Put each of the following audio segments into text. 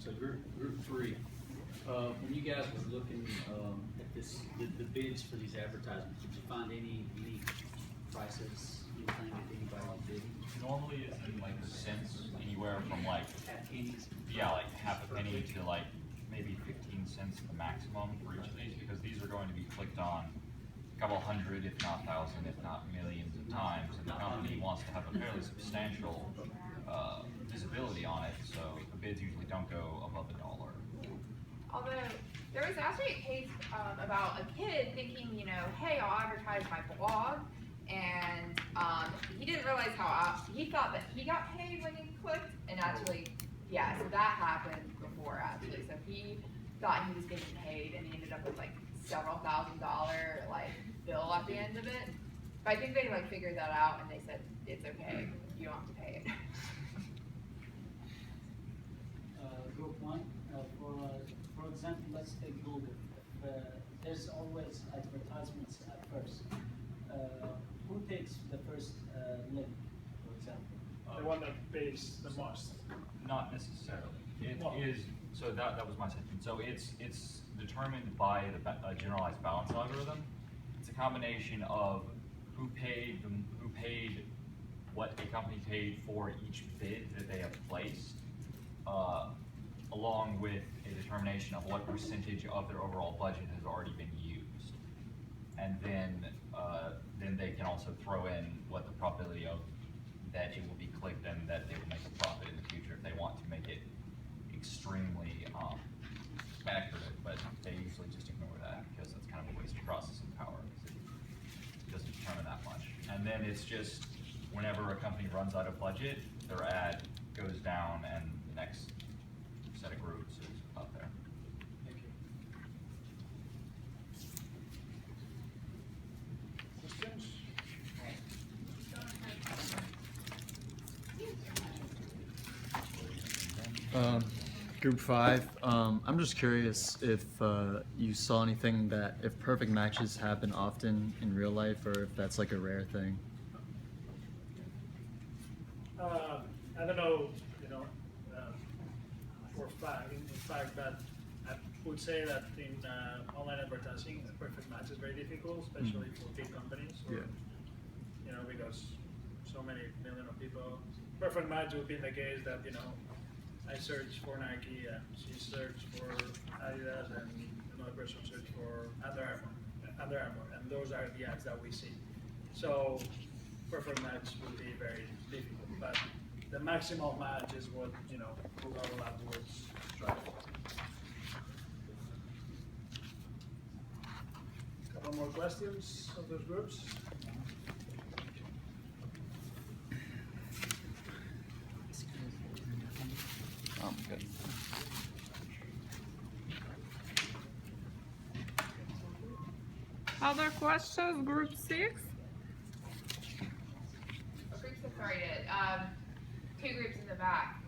So group three, when you guys were looking at this, the bids for these advertisements, did you find any prices, anything that anybody was bidding? Normally it's in like cents, anywhere from like, Half pennies? yeah, like half a penny to like maybe 15 cents the maximum for each of these, because these are going to be clicked on a couple hundred, if not thousand, if not millions of times, and the company wants to have a fairly substantial visibility on it, so the bids usually don't go above $1. Although, there was actually a case about a kid thinking, you know, hey, I'll advertise my blog, and he didn't realize he thought that he got paid when he clicked, and actually, yeah, so that happened before actually, so he thought he was getting paid, and he ended up with like several $1,000 like bill at the end of it. But I think they like figured that out, and they said, it's okay, you don't have to pay it. Group one, for example, let's take Google. There's always advertisements at first. Who takes the first link, for example? The one that pays the most. Not necessarily. It Well- is, so that was my sentence. So it's determined by the generalized balance algorithm. It's a combination of who paid what a company paid for each bid that they have placed, along with a determination of what percentage of their overall budget has already been used. And then they can also throw in what the probability of that it will be clicked and that they will make a profit in the future if they want to make it extremely accurate, but they usually just ignore that because it's kind of a waste of processing power because it doesn't determine that much. And then it's just whenever a company runs out of budget, their ad goes down and the next set of groups is up there. Thank you. Questions? Group 5, I'm just curious if you saw anything that, if perfect matches happen often in real life, or if that's like a rare thing. I don't know, for fact, in fact, that I would say that in online advertising, a perfect match is very difficult, especially for big companies. Or, Yeah. because so many million of people. Perfect match would be in the case that, I search for Nike, and she searched for Adidas, and another person searched for Under Armour, and those are the ads that we see. So, perfect match would be very difficult, but the maximal match is what, Google AdWords strive for. Couple more questions of those groups? Good. Other questions, group 6? What groups have started? Two groups in the back.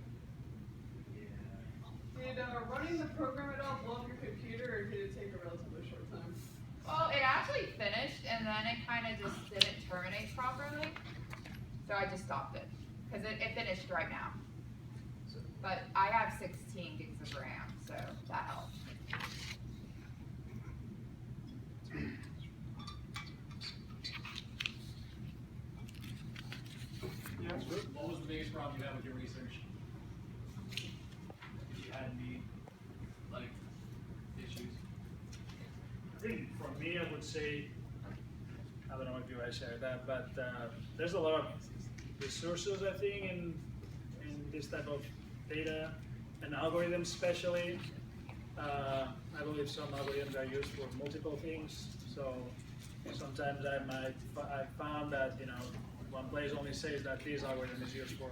Did running the program at all blow up your computer, or did it take a relatively short time? Well, it actually finished, and then it kind of just didn't terminate properly. So I just stopped it, because it finished right now. But I have 16 gigs of RAM, so that helps. What was the biggest problem you had with your research? Did you have any, issues? I think for me, I would say, I don't know if you guys share that, but there's a lot of resources, I think, in this type of data and algorithms especially. I believe some algorithms are used for multiple things, so sometimes I found that, one place only says that this algorithm is used for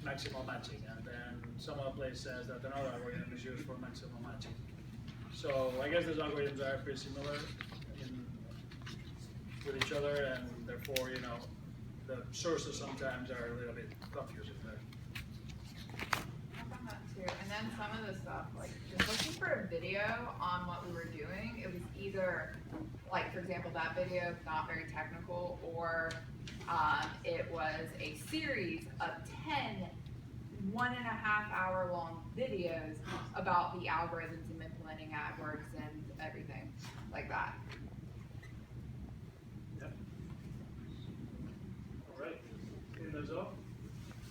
maximal matching, and then some other place says that another algorithm is used for maximal matching. So I guess those algorithms are pretty similar with each other, and therefore, the sources sometimes are a little bit confusing there. I found that too. And then some of the stuff, like just looking for a video on what we were doing, it was either, like for example, that video, not very technical, or it was a series of 10 1.5 hour long videos about the algorithms of implementing AdWords and everything like that.